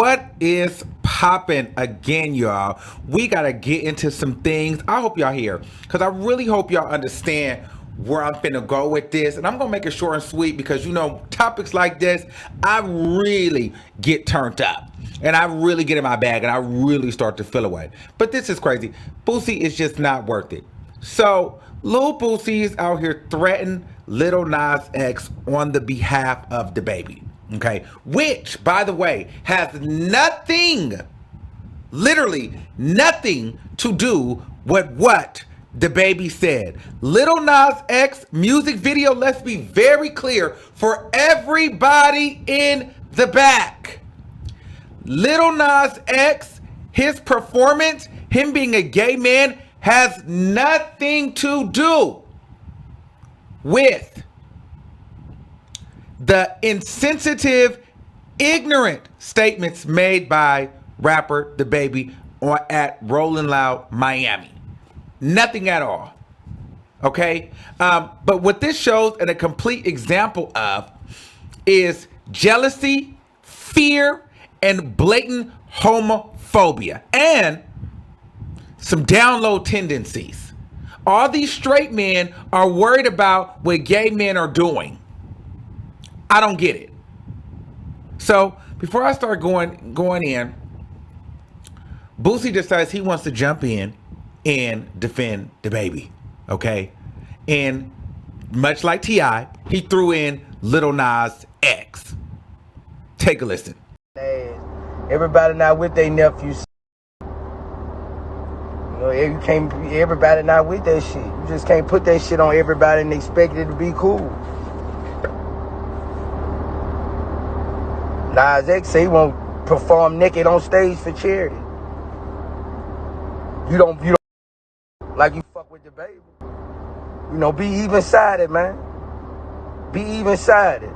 What is popping again, y'all? We got to get into some things. I hope y'all here because I really hope y'all understand where I'm finna go with this. And I'm going to make it short and sweet because, you know, topics like this, I really get turned up. And I really get in my bag and I really start to feel away. But this is crazy. Boosie is just not worth it. So, Lil Boosie is out here threatening Lil Nas X on the behalf of dababy. Okay, which, by the way, has nothing, literally nothing to do with what dababy said. Lil Nas X music video, let's be very clear for everybody in the back. Lil Nas X, his performance, him being a gay man, has nothing to do with the insensitive, ignorant statements made by rapper dababy at Rolling Loud Miami. Nothing at all. Okay? But what this shows and a complete example of is jealousy, fear, and blatant homophobia, and some down low tendencies. All these straight men are worried about what gay men are doing. I don't get it. So before I start going in, Boosie decides he wants to jump in and defend dababy. Okay? And much like T.I., he threw in Lil Nas X. Take a listen. Everybody not with their nephews. You know, you can't. Everybody not with that shit. You just can't put that shit on everybody and expect it to be cool. Nas X say he won't perform naked on stage for charity. You don't like you fuck with dababy. You know, be even-sided, man. Be even-sided.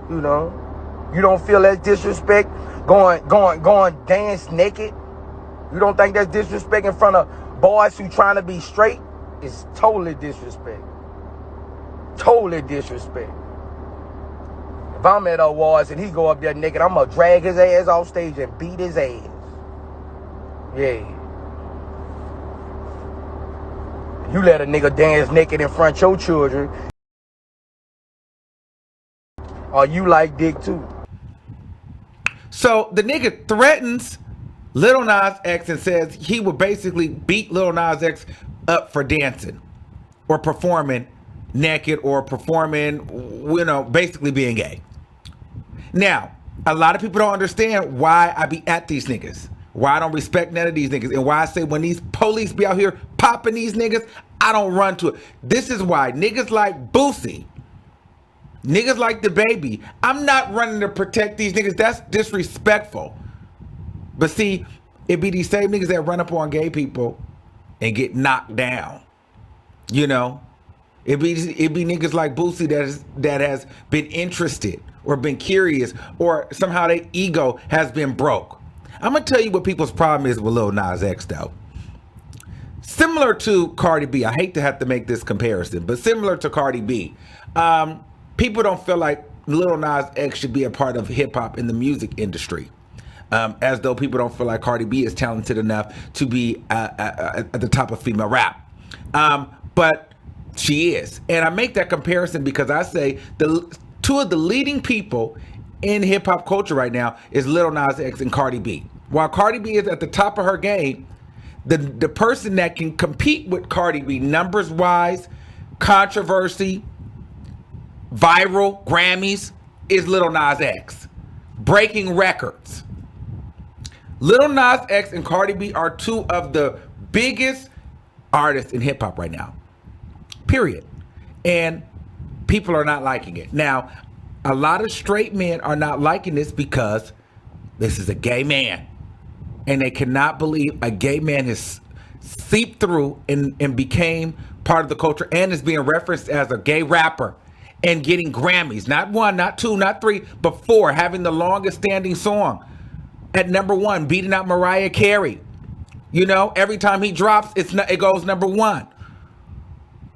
You know, you don't feel that disrespect going dance naked. You don't think that's disrespect in front of boys who trying to be straight? It's totally disrespect. Totally disrespect. If I'm at awards and he go up there naked, I'm gonna drag his ass off stage and beat his ass. Yeah. You let a nigga dance naked in front of your children, or you like dick too. So the nigga threatens Lil Nas X and says he would basically beat Lil Nas X up for dancing or performing naked or performing, you know, basically being gay. Now, a lot of people don't understand why I be at these niggas, why I don't respect none of these niggas, and why I say when these police be out here popping these niggas, I don't run to it. This is why niggas like Boosie, niggas like dababy, I'm not running to protect these niggas. That's disrespectful. But see, it be these same niggas that run up on gay people and get knocked down. You know? It be niggas like Boosie that has been interested or been curious or somehow their ego has been broke. I'm going to tell you what people's problem is with Lil Nas X though. Similar to Cardi B, I hate to have to make this comparison, but similar to Cardi B, people don't feel like Lil Nas X should be a part of hip hop in the music industry. As though people don't feel like Cardi B is talented enough to be at the top of female rap. But she is. And I make that comparison because I say two of the leading people in hip hop culture right now is Lil Nas X and Cardi B. While Cardi B is at the top of her game, the person that can compete with Cardi B numbers wise, controversy, viral, Grammys is Lil Nas X. Breaking records. Lil Nas X and Cardi B are two of the biggest artists in hip hop right now. Period. And people are not liking it. Now, a lot of straight men are not liking this because this is a gay man. And they cannot believe a gay man has seeped through and became part of the culture and is being referenced as a gay rapper and getting Grammys. Not one, not two, not three, but four. Having the longest standing song at number one, beating out Mariah Carey. You know, every time he drops, it goes number one.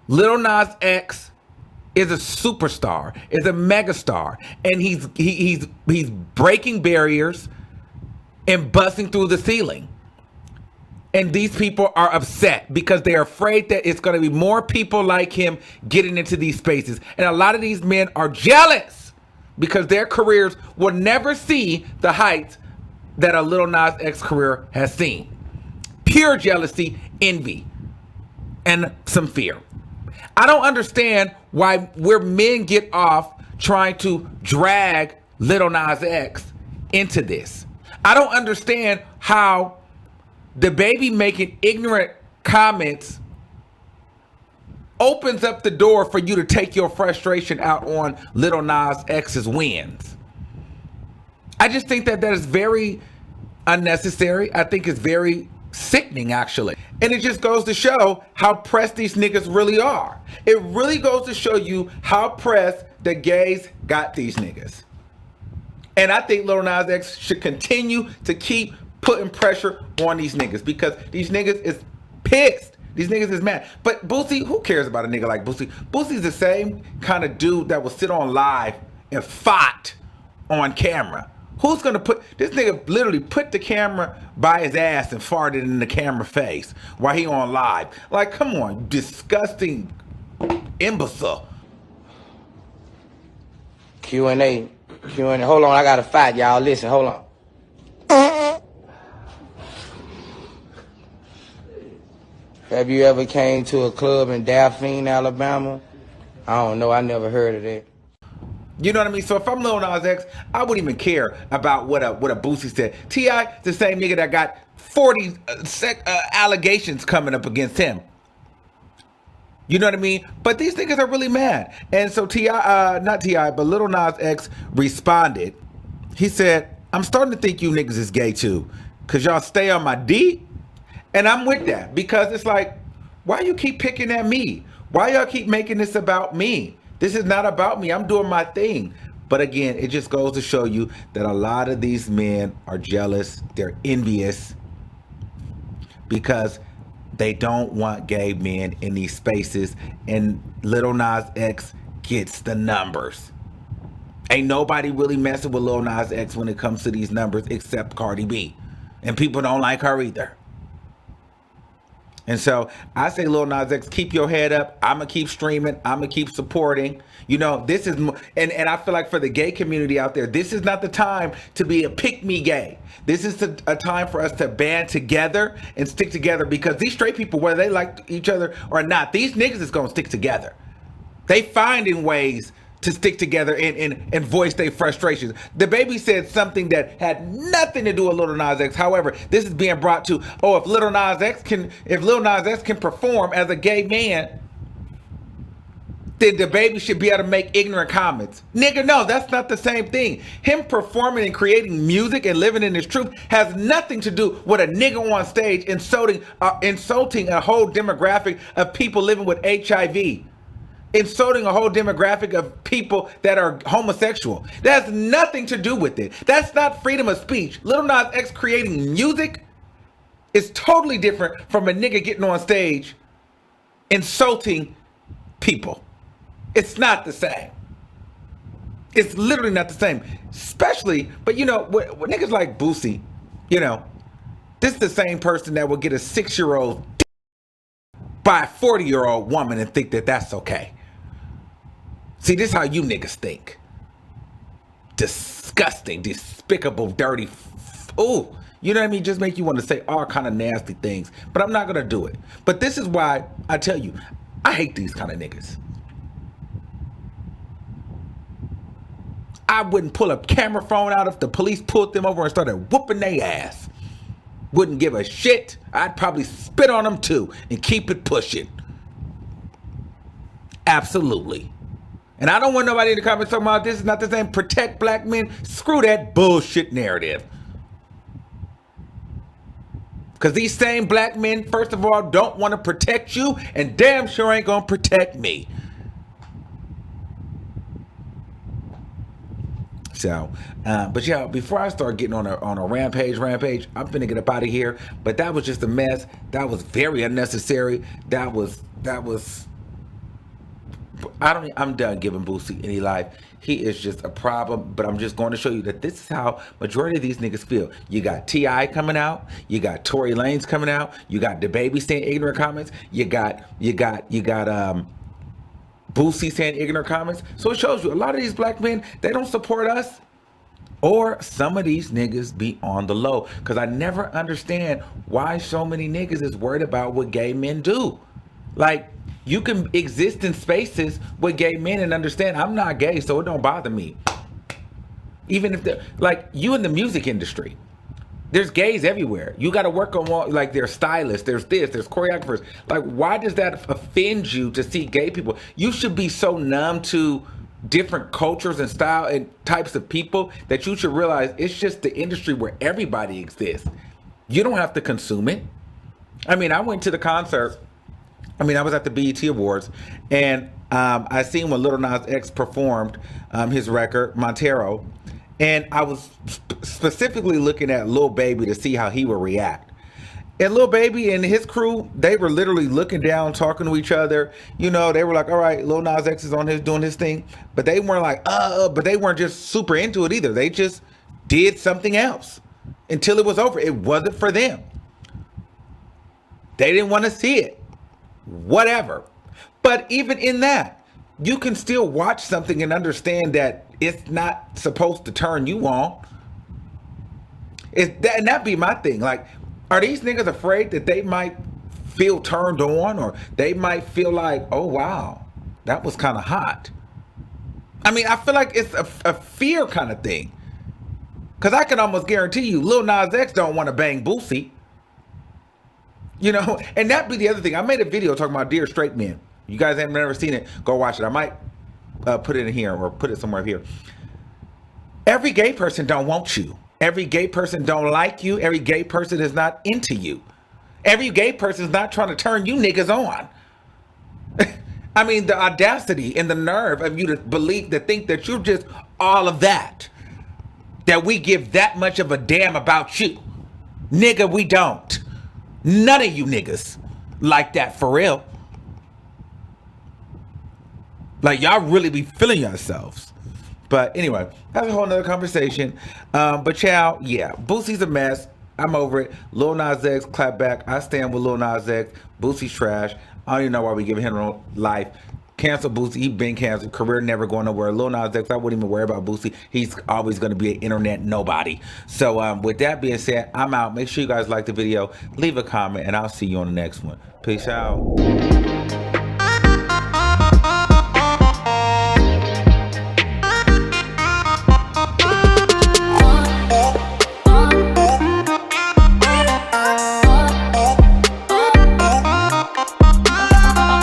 Lil Nas X is a superstar, is a megastar, and he's breaking barriers and busting through the ceiling. And these people are upset because they're afraid that it's going to be more people like him getting into these spaces. And a lot of these men are jealous because their careers will never see the heights that a Lil Nas X career has seen. Pure jealousy, envy, and some fear. I don't understand why men get off trying to drag Lil Nas X into this. I don't understand how DaBaby making ignorant comments opens up the door for you to take your frustration out on Lil Nas X's wins. I just think that is very unnecessary. I think it's very sickening, actually. And it just goes to show how pressed these niggas really are. It really goes to show you how pressed the gays got these niggas. And I think Lil Nas X should continue to keep putting pressure on these niggas because these niggas is pissed. These niggas is mad. But Boosie, who cares about a nigga like Boosie? Boosie's the same kind of dude that will sit on live and fought on camera. Who's gonna put this nigga literally put the camera by his ass and farted in the camera face while he on live? Like, come on, you disgusting imbecile. Q&A. Hold on, I got to fight, y'all. Listen, hold on. Have you ever came to a club in Daphne, Alabama? I don't know. I never heard of that. You know what I mean? So if I'm Lil Nas X, I wouldn't even care about what a Boosie said. T.I. the same nigga that got 40 allegations coming up against him. You know what I mean? But these niggas are really mad. And so not T.I., but Lil Nas X responded. He said, I'm starting to think you niggas is gay too. Cause y'all stay on my D. And I'm with that because it's like, why you keep picking at me? Why y'all keep making this about me? This is not about me. I'm doing my thing. But again, it just goes to show you that a lot of these men are jealous. They're envious because they don't want gay men in these spaces. And Lil Nas X gets the numbers. Ain't nobody really messing with Lil Nas X when it comes to these numbers except Cardi B. And people don't like her either. And so I say, Lil Nas X, keep your head up. I'm going to keep streaming. I'm going to keep supporting. You know, this is, and I feel like for the gay community out there, this is not the time to be a pick-me gay. This is a time for us to band together and stick together because these straight people, whether they like each other or not, these niggas is going to stick together. They finding ways to stick together and voice their frustrations. DaBaby said something that had nothing to do with Lil Nas X. However, this is being brought to, if Lil Nas X can perform as a gay man, then DaBaby should be able to make ignorant comments. Nigga, no, that's not the same thing. Him performing and creating music and living in his truth has nothing to do with a nigga on stage insulting a whole demographic of people living with HIV. Insulting a whole demographic of people that are homosexual. That has nothing to do with it. That's not freedom of speech. Lil Nas X creating music is totally different from a nigga getting on stage insulting people. It's not the same. It's literally not the same. Especially, but you know, what niggas like Boosie, you know, this is the same person that will get a 6-year-old by a 40-year-old woman and think that that's okay. See, this is how you niggas think. Disgusting, despicable, dirty. Ooh, you know what I mean? Just make you want to say all kind of nasty things. But I'm not going to do it. But this is why I tell you, I hate these kind of niggas. I wouldn't pull a camera phone out if the police pulled them over and started whooping their ass. Wouldn't give a shit. I'd probably spit on them too and keep it pushing. Absolutely. And I don't want nobody in the comments talking about this is not the same. Protect black men. Screw that bullshit narrative. Because these same black men, first of all, don't want to protect you and damn sure ain't going to protect me. So, but yeah, before I start getting on a rampage, I'm finna get up out of here. But that was just a mess. That was very unnecessary. That was I'm done giving Boosie any life. He is just a problem, but I'm just going to show you that this is how majority of these niggas feel. You got T.I. coming out, you got Tory Lanez coming out, you got dababy saying ignorant comments, you got Boosie saying ignorant comments. So it shows you a lot of these black men, they don't support us. Or some of these niggas be on the low. Because I never understand why so many niggas is worried about what gay men do. Like, you can exist in spaces with gay men and understand I'm not gay, so it don't bother me. Even if like, you in the music industry, there's gays everywhere. You got to work on, like, there's stylists, there's choreographers. Like, why does that offend you to see gay people? You should be so numb to different cultures and style and types of people that you should realize it's just the industry where everybody exists. You don't have to consume it. I mean, I went to the concert. I was at the BET Awards, and I seen when lil Nas X performed his record, Montero, and I was specifically looking at Lil Baby to see how he would react. And Lil Baby and his crew, they were literally looking down, talking to each other. You know, they were like, all right, Lil Nas X is on his doing his thing. But they weren't like, but they weren't just super into it either. They just did something else until it was over. It wasn't for them. They didn't want to see it. Whatever. But even in that, you can still watch something and understand that it's not supposed to turn you on. And that'd be my thing. Like, are these niggas afraid that they might feel turned on, or they might feel like, oh wow, that was kind of hot? I feel like it's a fear kind of thing. Because I can almost guarantee you, Lil Nas X don't want to bang Boosie. You know, and that'd be the other thing. I made a video talking about Dear Straight Men. You guys haven't never seen it, go watch it. I might put it in here or put it somewhere here. Every gay person don't want you. Every gay person don't like you. Every gay person is not into you. Every gay person is not trying to turn you niggas on. The audacity and the nerve of you to think that you're just all of that. That we give that much of a damn about you. Nigga, we don't. None of you niggas like that for real. Like, y'all really be feeling yourselves. But anyway, that's a whole nother conversation. But child, yeah, Boosie's a mess. I'm over it. Lil Nas X, clap back. I stand with Lil Nas X. Boosie's trash. I don't even know why we giving him life. Cancel Boosie. He been canceled. Career never going nowhere. Lil Nas X, I wouldn't even worry about Boosie. He's always going to be an internet nobody. So with that being said, I'm out. Make sure you guys like the video. Leave a comment, and I'll see you on the next one. Peace out.